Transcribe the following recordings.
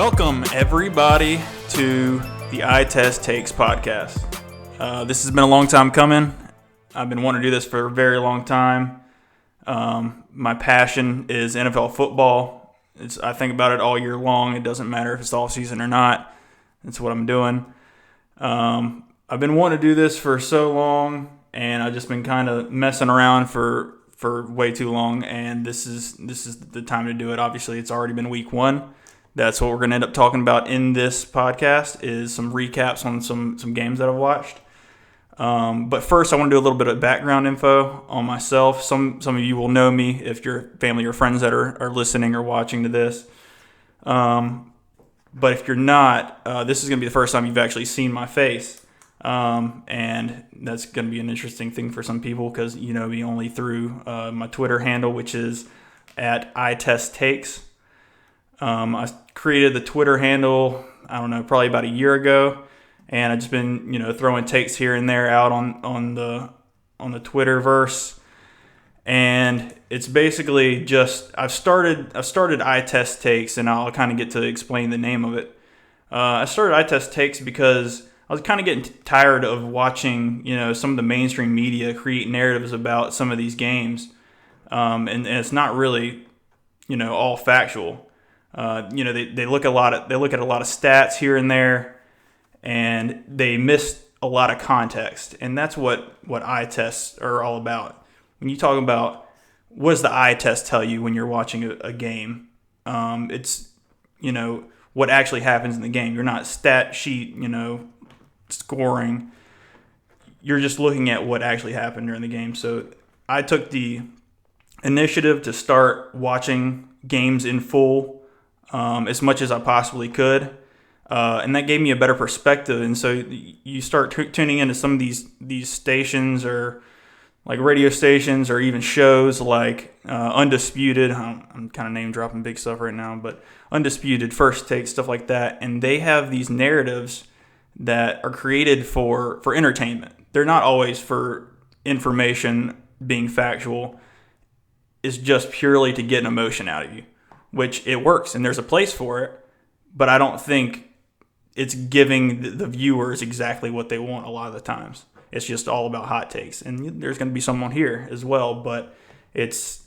Welcome, everybody, to the Eye Test Takes podcast. This has been a long time coming. I've been wanting to do this for a very long time. My passion is NFL football. I think about it all year long. It doesn't matter if it's off season or not. That's what I'm doing. I've been wanting to do this for so long, and I've just been kind of messing around for way too long, and this is the time to do it. Obviously, it's already been week one. That's what we're going to end up talking about in this podcast is some recaps on some games that I've watched. But first, I want to do a little bit of background info on myself. Some of you will know me if you're family or friends that are listening or watching to this. But if you're not, this is going to be the first time you've actually seen my face. And that's going to be an interesting thing for some people because you know me only through my Twitter handle, which is at iTestTakes. I created the Twitter handle, I don't know, probably about a year ago, and I've just been, throwing takes here and there out on the Twitterverse, and it's basically just I've started Eye Test Takes, and I'll kind of get to explain the name of it. I started Eye Test Takes because I was kind of getting tired of watching, some of the mainstream media create narratives about some of these games, and it's not really, all factual. They look at a lot of stats here and there, and they miss a lot of context, and that's what eye tests are all about. When you talk about what does the eye test tell you when you're watching a game, it's what actually happens in the game. You're not stat sheet scoring. You're just looking at what actually happened during the game. So I took the initiative to start watching games in full. As much as I possibly could, and that gave me a better perspective. And so you start tuning into some of these stations or like radio stations or even shows like Undisputed. I'm kind of name dropping big stuff right now, but Undisputed, First Take, stuff like that. And they have these narratives that are created for entertainment. They're not always for information being factual. It's just purely to get an emotion out of you. Which it works, and there's a place for it, but I don't think it's giving the viewers exactly what they want a lot of the times. It's just all about hot takes, and there's going to be some on here as well, but it's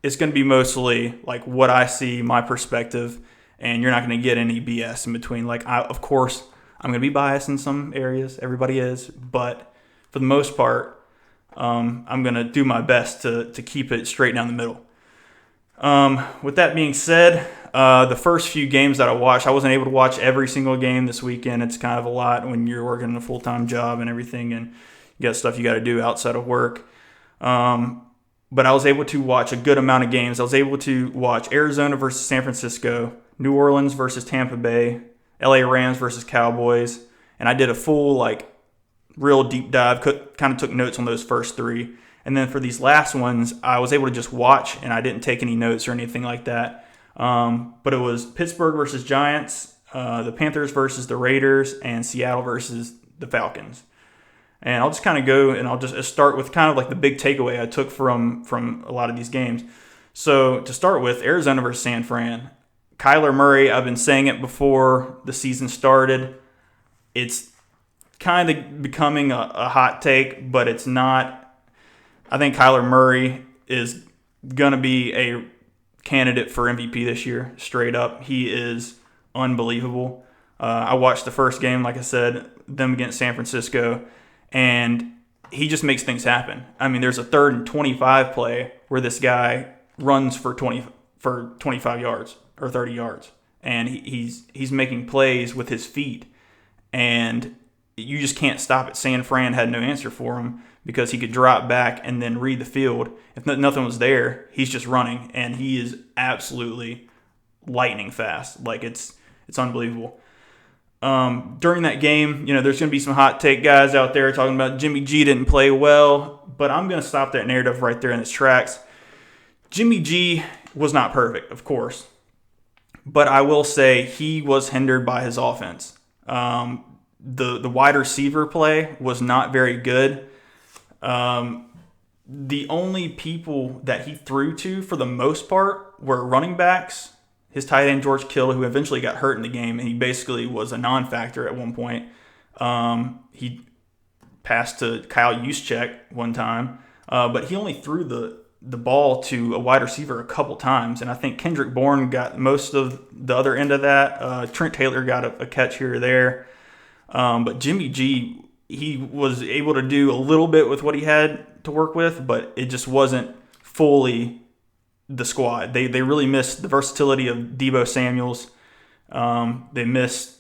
going to be mostly like what I see, my perspective, and you're not going to get any BS in between. Of course, I'm going to be biased in some areas. Everybody is, but for the most part, I'm going to do my best to keep it straight down the middle. With that being said, the first few games that I watched, I wasn't able to watch every single game this weekend. It's kind of a lot when you're working a full-time job and everything, and you got stuff you got to do outside of work. But I was able to watch a good amount of games. I was able to watch Arizona versus San Francisco, New Orleans versus Tampa Bay, LA Rams versus Cowboys, and I did a full, real deep dive, kind of took notes on those first three. And then for these last ones, I was able to just watch, and I didn't take any notes or anything like that. But it was Pittsburgh versus Giants, the Panthers versus the Raiders, and Seattle versus the Falcons. And I'll just kind of go, and I'll just start with kind of like the big takeaway I took from a lot of these games. So to start with, Arizona versus San Fran. Kyler Murray, I've been saying it before the season started. It's kind of becoming a hot take, but it's not. I think Kyler Murray is going to be a candidate for MVP this year, straight up. He is unbelievable. I watched the first game, like I said, them against San Francisco, and he just makes things happen. I mean, there's a 3rd and 25 play where this guy runs for 25 yards or 30 yards, and he's making plays with his feet, and you just can't stop it. San Fran had no answer for him, because he could drop back and then read the field. If nothing was there, he's just running, and he is absolutely lightning fast. It's unbelievable. During that game, there's going to be some hot take guys out there talking about Jimmy G didn't play well, but I'm going to stop that narrative right there in its tracks. Jimmy G was not perfect, of course, but I will say he was hindered by his offense. The wide receiver play was not very good. The only people that he threw to for the most part were running backs his tight end George Kittle, who eventually got hurt in the game, and he basically was a non-factor at one point. He passed to Kyle Juszczyk one time, but he only threw the ball to a wide receiver a couple times, and I think Kendrick Bourne got most of the other end of that. Trent Taylor got a catch here or there, but Jimmy G, he was able to do a little bit with what he had to work with, but it just wasn't fully the squad. They really missed the versatility of Deebo Samuels. They missed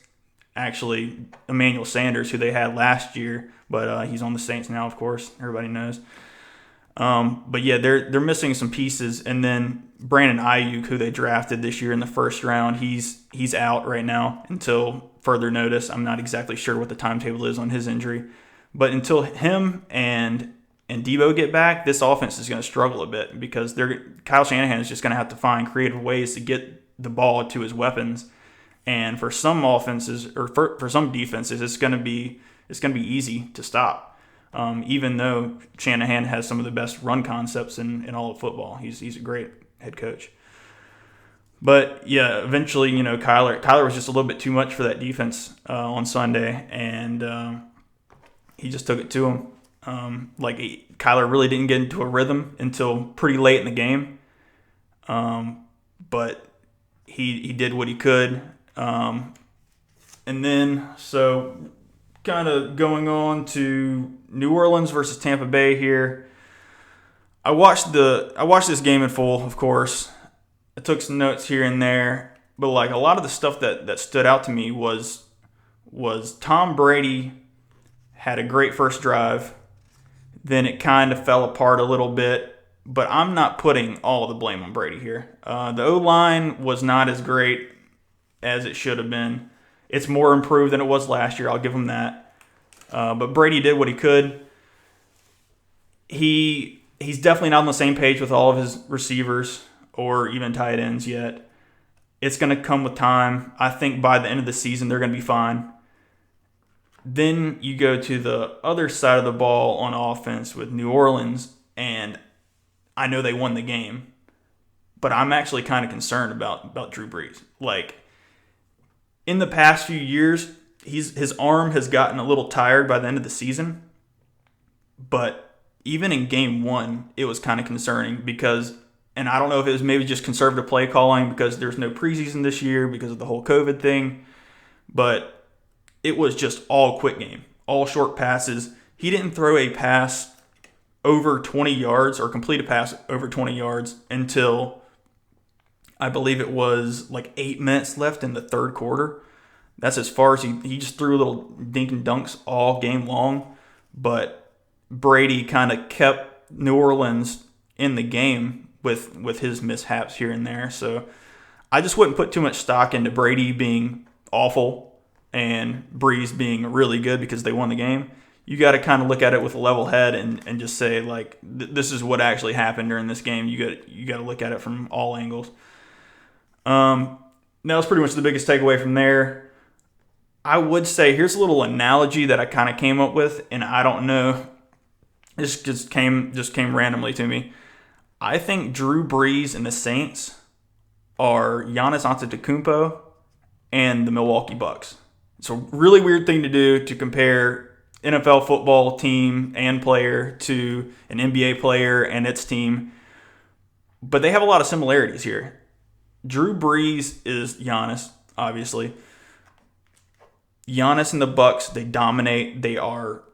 actually Emmanuel Sanders, who they had last year, but he's on the Saints now, of course. Everybody knows. But yeah, they're missing some pieces, and then Brandon Ayuk, who they drafted this year in the first round, he's out right now until further notice. I'm not exactly sure what the timetable is on his injury, but until him and Deebo get back, this offense is going to struggle a bit because Kyle Shanahan is just going to have to find creative ways to get the ball to his weapons. And for some offenses or for some defenses, it's going to be easy to stop. Even though Shanahan has some of the best run concepts in all of football, he's a great head coach. But yeah, eventually, Kyler was just a little bit too much for that defense on Sunday, and he just took it to him. Kyler really didn't get into a rhythm until pretty late in the game, but he did what he could, and then so kind of going on to New Orleans versus Tampa Bay here. I watched this game in full, of course. I took some notes here and there, but like a lot of the stuff that stood out to me was Tom Brady had a great first drive. Then it kind of fell apart a little bit, but I'm not putting all of the blame on Brady here. The O-line was not as great as it should have been. It's more improved than it was last year, I'll give him that. But Brady did what he could. He's definitely not on the same page with all of his receivers or even tight ends yet. It's going to come with time. I think by the end of the season, they're going to be fine. Then you go to the other side of the ball on offense with New Orleans, and I know they won the game, but I'm actually kind of concerned about Drew Brees. Like, in the past few years, his arm has gotten a little tired by the end of the season, but even in game one, it was kind of concerning because, and I don't know if it was maybe just conservative play calling because there's no preseason this year because of the whole COVID thing, but it was just all quick game, all short passes. He didn't throw a pass over 20 yards or complete a pass over 20 yards until I believe it was like 8 minutes left in the third quarter. That's as far as he just threw little dink and dunks all game long. But Brady kind of kept New Orleans in the game with his mishaps here and there. So I just wouldn't put too much stock into Brady being awful and Brees being really good because they won the game. You got to kind of look at it with a level head and just say, like, this is what actually happened during this game. You got to look at it from all angles. That was pretty much the biggest takeaway from there. I would say here's a little analogy that I kind of came up with, and I don't know. This just came randomly to me. I think Drew Brees and the Saints are Giannis Antetokounmpo and the Milwaukee Bucks. It's a really weird thing to do to compare NFL football team and player to an NBA player and its team. But they have a lot of similarities here. Drew Brees is Giannis, obviously. Giannis and the Bucks, they dominate. They are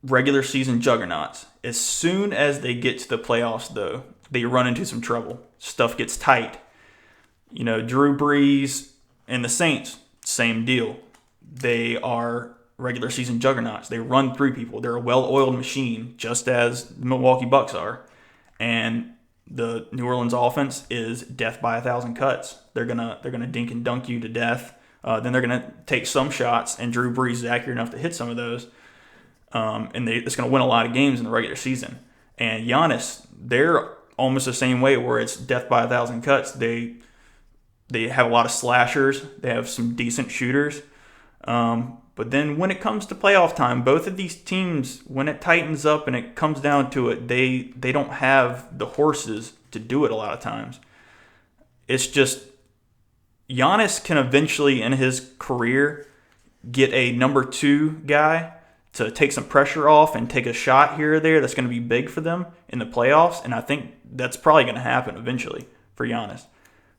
regular season juggernauts. As soon as they get to the playoffs, though, they run into some trouble. Stuff gets tight. Drew Brees and the Saints, same deal. They are regular season juggernauts. They run through people. They're a well-oiled machine, just as the Milwaukee Bucks are. And the New Orleans offense is death by 1,000 cuts. They're gonna dink and dunk you to death. Then they're gonna take some shots, and Drew Brees is accurate enough to hit some of those. It's gonna win a lot of games in the regular season. And Giannis, they're almost the same way, where it's death by 1,000 cuts. They have a lot of slashers. They have some decent shooters. But then when it comes to playoff time, both of these teams, when it tightens up and it comes down to it, they don't have the horses to do it a lot of times. It's just Giannis can eventually in his career get a number 2 guy to take some pressure off and take a shot here or there that's going to be big for them in the playoffs, and I think that's probably going to happen eventually for Giannis.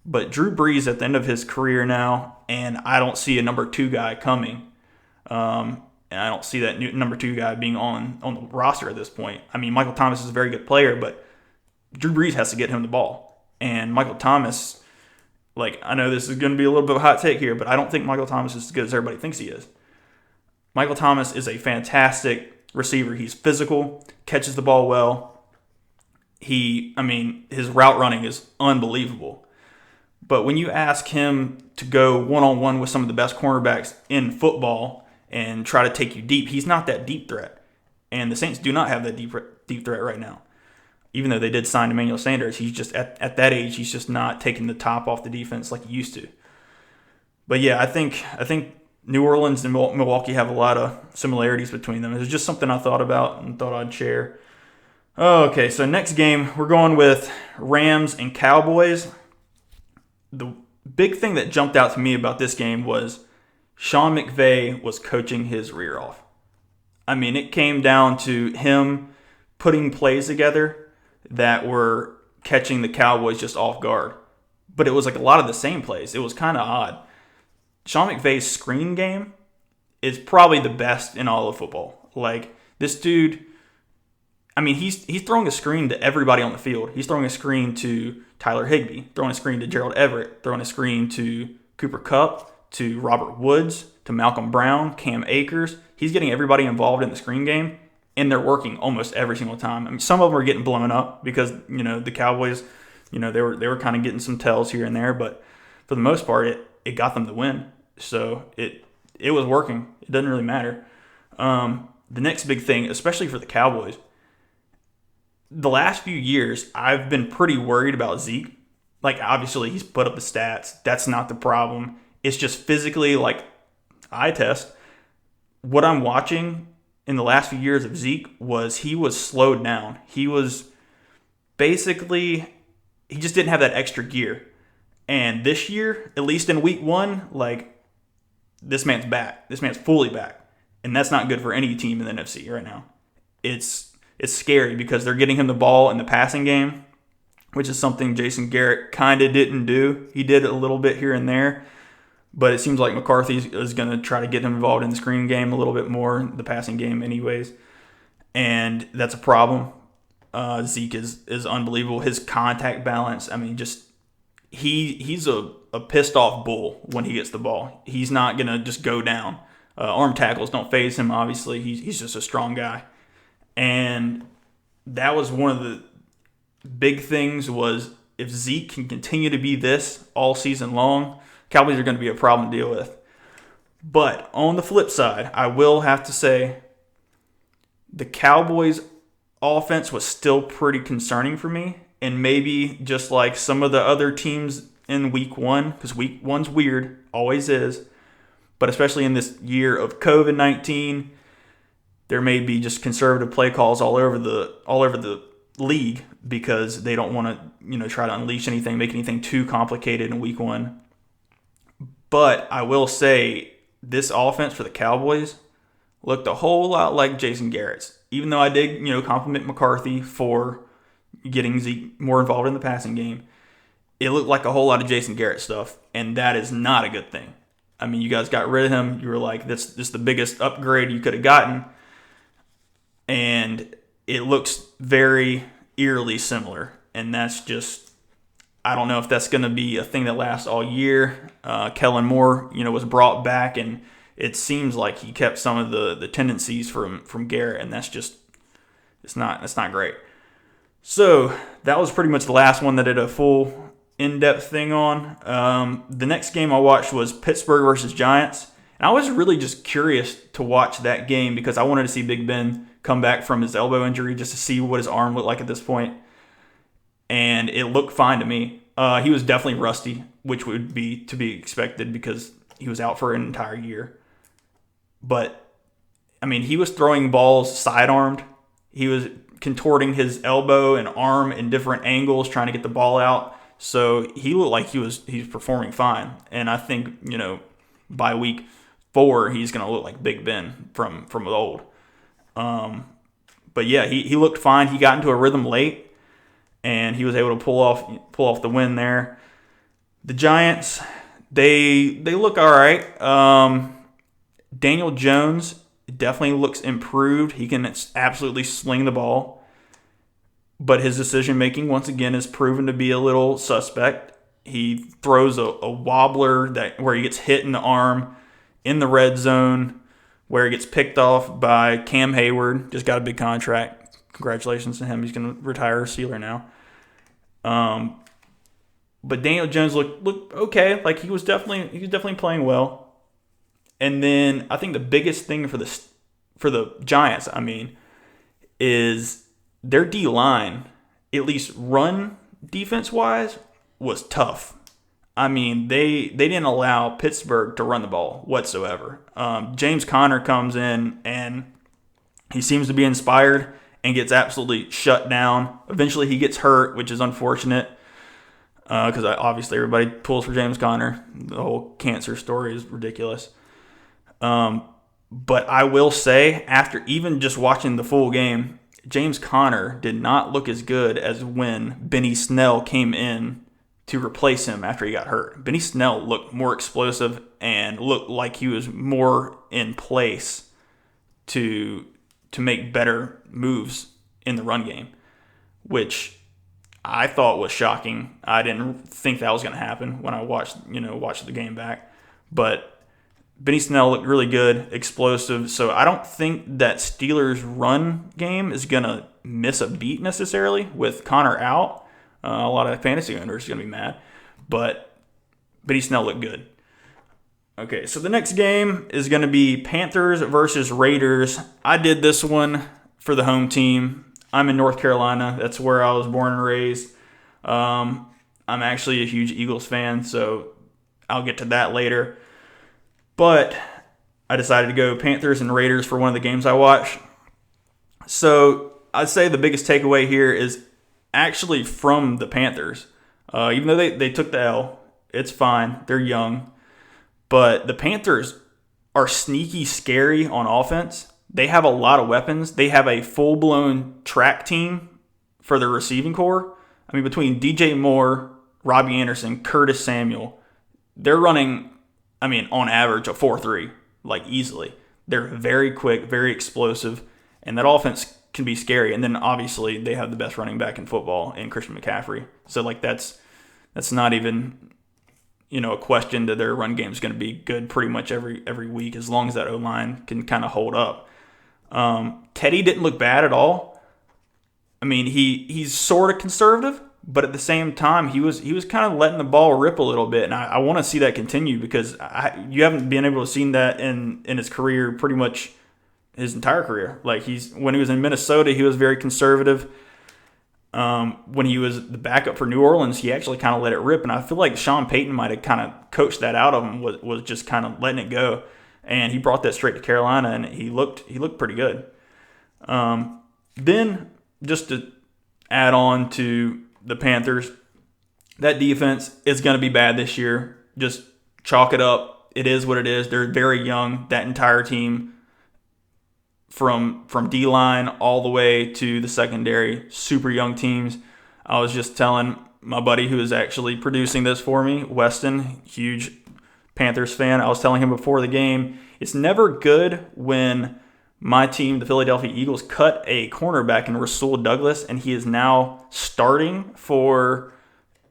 But Drew Brees at the end of his career now, and I don't see a number 2 guy coming. And I don't see that number 2 guy being on the roster at this point. I mean, Michael Thomas is a very good player, but Drew Brees has to get him the ball. And Michael Thomas, I know this is going to be a little bit of a hot take here, but I don't think Michael Thomas is as good as everybody thinks he is. Michael Thomas is a fantastic receiver. He's physical, catches the ball well. His route running is unbelievable. But when you ask him to go one-on-one with some of the best cornerbacks in football and try to take you deep, he's not that deep threat. And the Saints do not have that deep threat right now. Even though they did sign Emmanuel Sanders, he's just at that age, he's just not taking the top off the defense like he used to. But yeah, I think New Orleans and Milwaukee have a lot of similarities between them. It was just something I thought about and thought I'd share. Okay, so next game, we're going with Rams and Cowboys. The big thing that jumped out to me about this game was Sean McVay was coaching his rear off. I mean, it came down to him putting plays together that were catching the Cowboys just off guard. But it was a lot of the same plays. It was kind of odd. Sean McVay's screen game is probably the best in all of football. This dude, he's throwing a screen to everybody on the field. He's throwing a screen to Tyler Higbee, throwing a screen to Gerald Everett, throwing a screen to Cooper Kupp, to Robert Woods, to Malcolm Brown, Cam Akers. He's getting everybody involved in the screen game, and they're working almost every single time. Some of them are getting blown up because, the Cowboys, they were kind of getting some tells here and there, but for the most part, it got them the win. So it was working. It doesn't really matter. The next big thing, especially for the Cowboys, the last few years, I've been pretty worried about Zeke. Obviously, he's put up the stats. That's not the problem. It's just physically, eye test. What I'm watching in the last few years of Zeke he was slowed down. He was basically, he just didn't have that extra gear. And this year, at least in week 1, this man's back. This man's fully back. And that's not good for any team in the NFC right now. It's scary because they're getting him the ball in the passing game, which is something Jason Garrett kind of didn't do. He did it a little bit here and there, but it seems like McCarthy is going to try to get him involved in the screen game a little bit more, the passing game anyways, and that's a problem. Zeke is unbelievable. His contact balance, he's a pissed off bull when he gets the ball. He's not going to just go down. Arm tackles don't faze him, obviously. He's just a strong guy. And that was one of the big things was if Zeke can continue to be this all season long, Cowboys are going to be a problem to deal with. But on the flip side, I will have to say the Cowboys' offense was still pretty concerning for me. And maybe just like some of the other teams in week 1, because week 1's weird, always is. But especially in this year of COVID-19, there may be just conservative play calls all over the league because they don't want to, try to unleash anything, make anything too complicated in week 1. But I will say this offense for the Cowboys looked a whole lot like Jason Garrett's. Even though I did, compliment McCarthy for getting Zeke more involved in the passing game, it looked like a whole lot of Jason Garrett stuff, and that is not a good thing. You guys got rid of him. You were like, this is the biggest upgrade you could have gotten. And it looks very eerily similar. And that's just, I don't know if that's going to be a thing that lasts all year. Kellen Moore, was brought back, and it seems like he kept some of the tendencies from Garrett, and that's just, it's not great. So that was pretty much the last one that I did a full in-depth thing on. The next game I watched was Pittsburgh versus Giants. And I was really just curious to watch that game because I wanted to see Big Ben come back from his elbow injury just to see what his arm looked like at this point. And it looked fine to me. He was definitely rusty, which would be to be expected because he was out for an entire year. But, he was throwing balls sidearmed. He was contorting his elbow and arm in different angles, trying to get the ball out So he looked like he's performing fine. And I think, by week 4, he's going to look like Big Ben from old. But yeah, he looked fine. He got into a rhythm late, and he was able to pull off the win there. The Giants, they look all right. Daniel Jones definitely looks improved. He can absolutely sling the ball, but his decision making once again is proven to be a little suspect. He throws a wobbler where he gets hit in the arm in the red zone, where he gets picked off by Cam Hayward. Just got a big contract. Congratulations to him. He's going to retire a Steeler now. But Daniel Jones looked okay. Like he was definitely playing well. And then I think the biggest thing for the Giants, is their D-line, at least run defense-wise, was tough. They didn't allow Pittsburgh to run the ball whatsoever. James Conner comes in, and he seems to be inspired and gets absolutely shut down. Eventually he gets hurt, which is unfortunate because obviously everybody pulls for James Conner. The whole cancer story is ridiculous. But I will say, after even just watching the full game, James Conner did not look as good as when Benny Snell came in to replace him after he got hurt. Benny Snell looked more explosive and looked like he was more in place to make better moves in the run game, which I thought was shocking. I didn't think that was going to happen when I watched the game back. But Benny Snell looked really good, explosive. So I don't think that Steelers' run game is going to miss a beat necessarily with Connor out. A lot of fantasy owners are going to be mad. But Benny Snell looked good. Okay, so the next game is going to be Panthers versus Raiders. I did this one for the home team. I'm in North Carolina. That's where I was born and raised. I'm actually a huge Eagles fan, so I'll get to that later. But I decided to go Panthers and Raiders for one of the games I watched. So I'd say the biggest takeaway here is actually from the Panthers. Even though they took the L, it's fine. They're young. But the Panthers are sneaky scary on offense. They have a lot of weapons. They have a full-blown track team for their receiving core. Between DJ Moore, Robbie Anderson, Curtis Samuel, they're running, on average, a 4.3, easily. They're very quick, very explosive, and that offense can be scary. And then, obviously, they have the best running back in football in Christian McCaffrey. So, that's not even, a question that their run game is going to be good pretty much every week as long as that O-line can kind of hold up. Teddy didn't look bad at all. He's sort of conservative, but at the same time, he was kind of letting the ball rip a little bit, and I want to see that continue because you haven't been able to see that in his career, pretty much his entire career. When he was in Minnesota, he was very conservative. When he was the backup for New Orleans, he actually kind of let it rip, and I feel like Sean Payton might have kind of coached that out of him. Was just kind of letting it go. And he brought that straight to Carolina, and he looked pretty good. Then, just to add on to the Panthers, that defense is going to be bad this year. Just chalk it up. It is what it is. They're very young, that entire team, from D-line all the way to the secondary, super young teams. I was just telling my buddy who is actually producing this for me, Weston, huge Panthers fan. I was telling him before the game, it's never good when my team, the Philadelphia Eagles, cut a cornerback in Rasul Douglas, and he is now starting for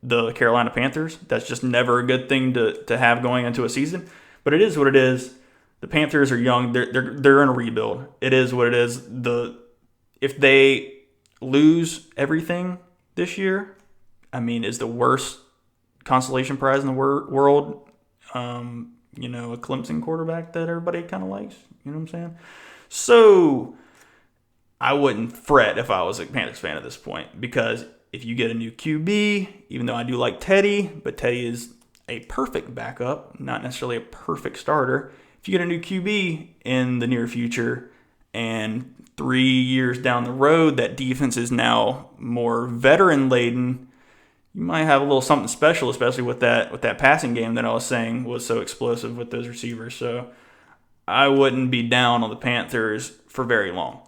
the Carolina Panthers. That's just never a good thing to have going into a season. But it is what it is. The Panthers are young. They're in a rebuild. It is what it is. If they lose everything this year, is the worst consolation prize in the world. A Clemson quarterback that everybody kind of likes. You know what I'm saying? So I wouldn't fret if I was a Panthers fan at this point, because if you get a new QB, even though I do like Teddy, but Teddy is a perfect backup, not necessarily a perfect starter. If you get a new QB in the near future and 3 years down the road, that defense is now more veteran laden, you might have a little something special, especially with that passing game that I was saying was so explosive with those receivers. So I wouldn't be down on the Panthers for very long.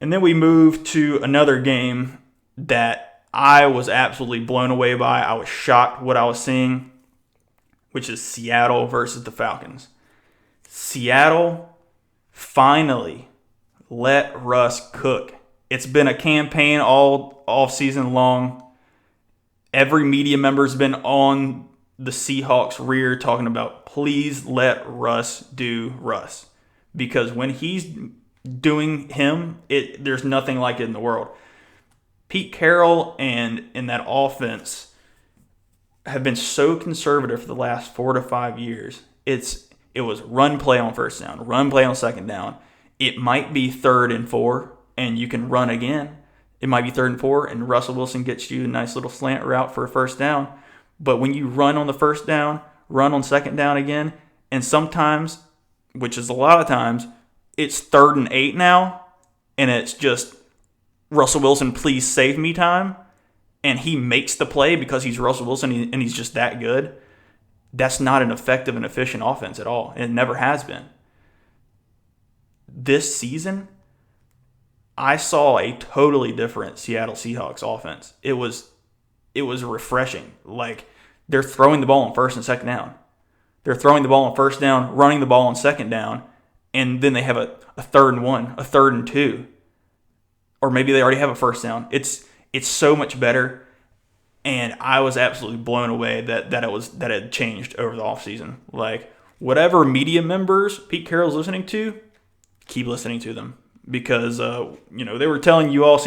And then we move to another game that I was absolutely blown away by. I was shocked what I was seeing, which is Seattle versus the Falcons. Seattle finally let Russ cook. It's been a campaign all off season long. Every media member's been on the Seahawks' rear talking about, please let Russ do Russ. Because when he's doing him, there's nothing like it in the world. Pete Carroll and in that offense have been so conservative for the last 4 to 5 years. It was run play on first down, run play on second down. It might be 3rd and 4, and you can run again. It might be 3rd and 4, and Russell Wilson gets you a nice little slant route for a first down. But when you run on the first down, run on second down again, and sometimes, which is a lot of times, it's 3rd and 8 now, and it's just Russell Wilson, please save me time, and he makes the play because he's Russell Wilson and he's just that good. That's not an effective and efficient offense at all, and it never has been. This season, I saw a totally different Seattle Seahawks offense. It was refreshing. Like, they're throwing the ball on first and second down. They're throwing the ball on first down, running the ball on second down, and then they have a 3rd and 1, a 3rd and 2. Or maybe they already have a first down. It's so much better, and I was absolutely blown away that it had changed over the offseason. Like, whatever media members Pete Carroll's listening to, keep listening to them. Because they were telling you all off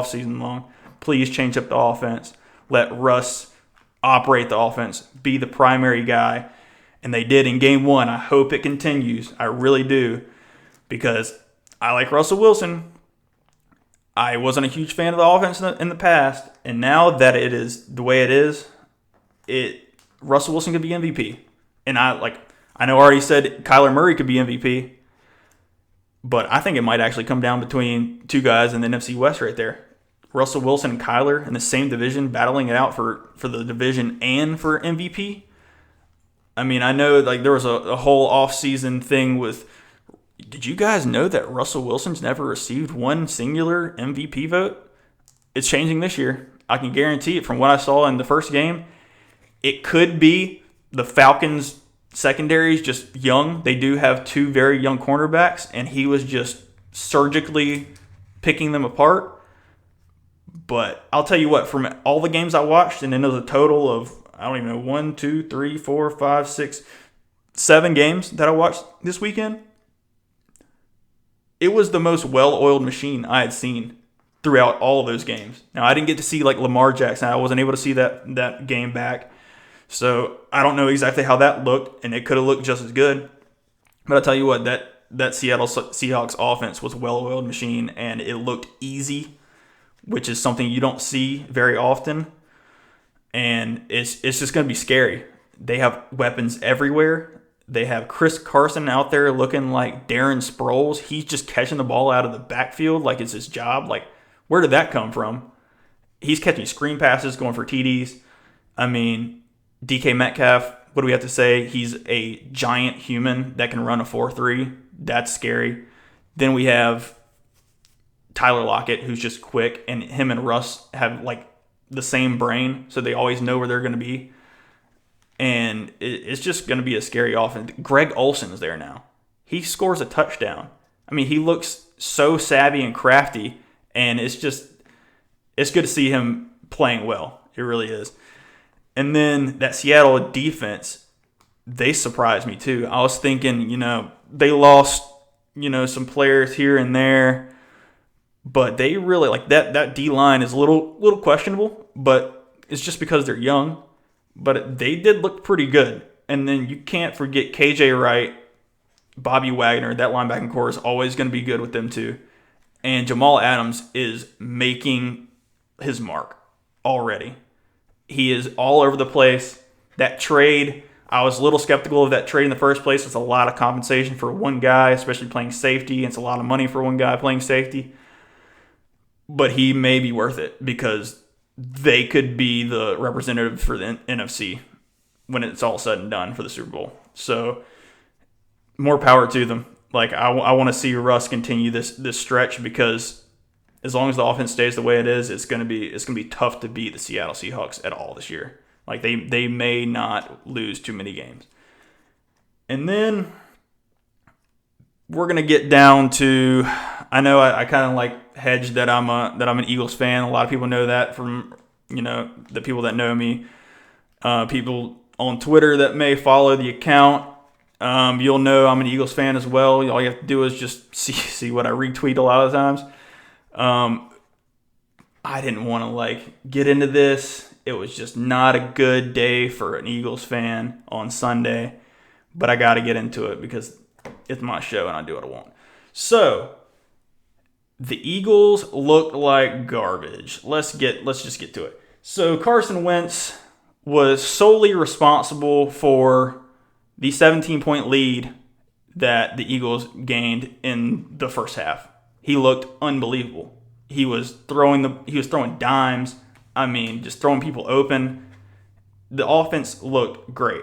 season long, please change up the offense. Let Russ operate the offense, be the primary guy. And they did in game 1. I hope it continues. I really do. Because I like Russell Wilson. I wasn't a huge fan of the offense in the past. And now that it is the way it is, Russell Wilson could be MVP. And I know I already said Kyler Murray could be MVP. But I think it might actually come down between two guys in the NFC West right there. Russell Wilson and Kyler in the same division, battling it out for the division and for MVP. I mean, I know there was a whole offseason thing with, did you guys know that Russell Wilson's never received one singular MVP vote? It's changing this year. I can guarantee it from what I saw in the first game. It could be the Falcons' secondary is just young. They do have 2 very young cornerbacks, and he was just surgically picking them apart. But I'll tell you what, from all the games I watched, and then there's a total of, I don't even know, 1, 2, 3, 4, 5, 6, 7 games that I watched this weekend, it was the most well-oiled machine I had seen throughout all of those games. Now, I didn't get to see Lamar Jackson. I wasn't able to see that game back. So I don't know exactly how that looked, and it could have looked just as good. But I'll tell you what, that Seattle Seahawks offense was a well-oiled machine, and it looked easy, which is something you don't see very often. And it's just going to be scary. They have weapons everywhere. They have Chris Carson out there looking like Darren Sproles. He's just catching the ball out of the backfield like it's his job. Like, where did that come from? He's catching screen passes, going for TDs. I mean, DK Metcalf, what do we have to say? He's a giant human that can run a 4.3. That's scary. Then we have Tyler Lockett, who's just quick, and him and Russ have the same brain, so they always know where they're going to be. And it's just going to be a scary offense. Greg Olsen's there now. He scores a touchdown. I mean, he looks so savvy and crafty, and it's good to see him playing well. It really is. And then that Seattle defense, they surprised me too. I was thinking, they lost, some players here and there, but they really that D-line is a little questionable, but it's just because they're young. But they did look pretty good. And then you can't forget KJ Wright, Bobby Wagner. That linebacking core is always going to be good with them too. And Jamal Adams is making his mark already. He is all over the place. That trade, I was a little skeptical of that trade in the first place. It's a lot of compensation for one guy, especially playing safety. It's a lot of money for one guy playing safety. But he may be worth it because they could be the representative for the NFC when it's all said and done for the Super Bowl. So more power to them. Like I want to see Russ continue this stretch, because as long as the offense stays the way it is, it's gonna be tough to beat the Seattle Seahawks at all this year. Like they may not lose too many games. And then we're gonna get down to, I know I kind of like hedged that I'm an Eagles fan. A lot of people know that from the people that know me, people on Twitter that may follow the account. You'll know I'm an Eagles fan as well. All you have to do is just see what I retweet a lot of times. I didn't want to get into this. It was just not a good day for an Eagles fan on Sunday, but I got to get into it because it's my show and I do what I want. So the Eagles look like garbage. Let's just get to it. So Carson Wentz was solely responsible for the 17-point lead that the Eagles gained in the first half. He looked unbelievable. He was throwing dimes. I mean, just throwing people open. The offense looked great.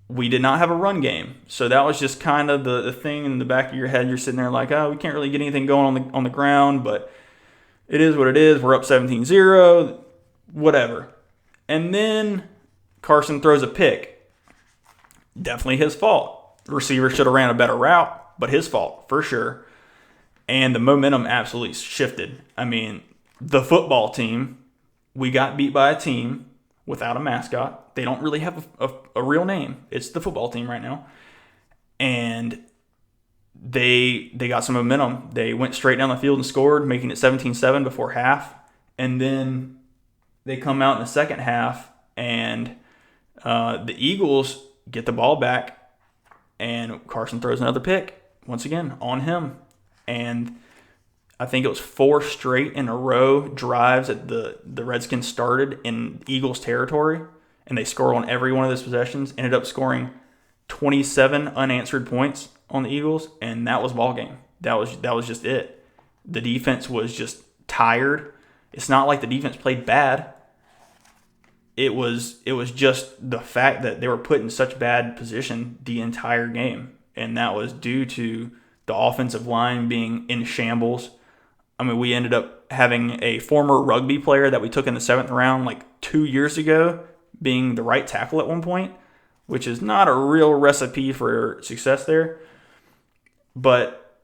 We did not have a run game, so that was just kind of the thing in the back of your head. You're sitting there like, oh, we can't really get anything going on the ground, but it is what it is. We're up 17-0, whatever. And then Carson throws a pick. Definitely his fault. The receiver should have ran a better route, but his fault for sure. And the momentum absolutely shifted. I mean, the football team, we got beat by a team without a mascot. They don't really have a real name. It's the football team right now. And they got some momentum. They went straight down the field and scored, making it 17-7 before half. And then they come out in the second half, and the Eagles get the ball back, and Carson throws another pick, once again, on him. And I think it was 4 straight in a row drives that the Redskins started in Eagles territory, and they scored on every one of those possessions, ended up scoring 27 unanswered points on the Eagles, and that was ball game. That was just it. The defense was just tired. It's not like the defense played bad. It was just the fact that they were put in such bad position the entire game, and that was due to the offensive line being in shambles. I mean, we ended up having a former rugby player that we took in the 7th round 2 years ago being the right tackle at one point, which is not a real recipe for success there. But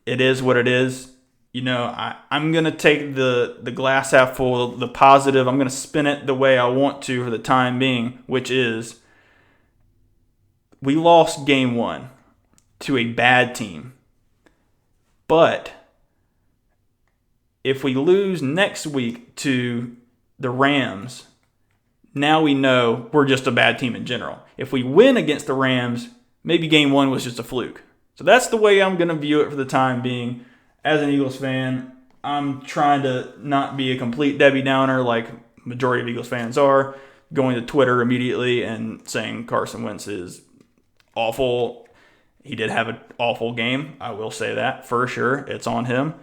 it is what it is. I'm going to take the glass half full, the positive. I'm going to spin it the way I want to for the time being, which is we lost game 1 to a bad team. But if we lose next week to the Rams, now we know we're just a bad team in general. If we win against the Rams, maybe game 1 was just a fluke. So that's the way I'm going to view it for the time being. As an Eagles fan, I'm trying to not be a complete Debbie Downer like majority of Eagles fans are, going to Twitter immediately and saying Carson Wentz is awful. He did have an awful game. I will say that for sure. It's on him.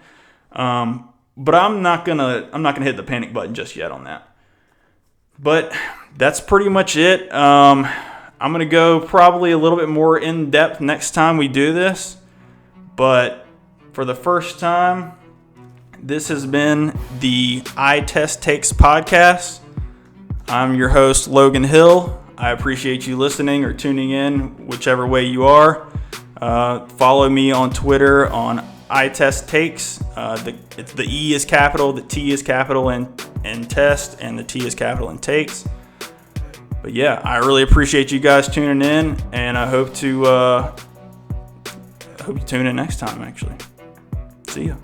But I'm not gonna hit the panic button just yet on that. But that's pretty much it. I'm gonna go probably a little bit more in depth next time we do this. But for the first time, this has been the Eye Test Takes podcast. I'm your host, Logan Hill. I appreciate you listening or tuning in, whichever way you are. Follow me on Twitter on Eye Test Takes. The E is capital, the T is capital in test, and the T is capital in takes. But yeah, I really appreciate you guys tuning in, and I hope you tune in next time, actually. See ya.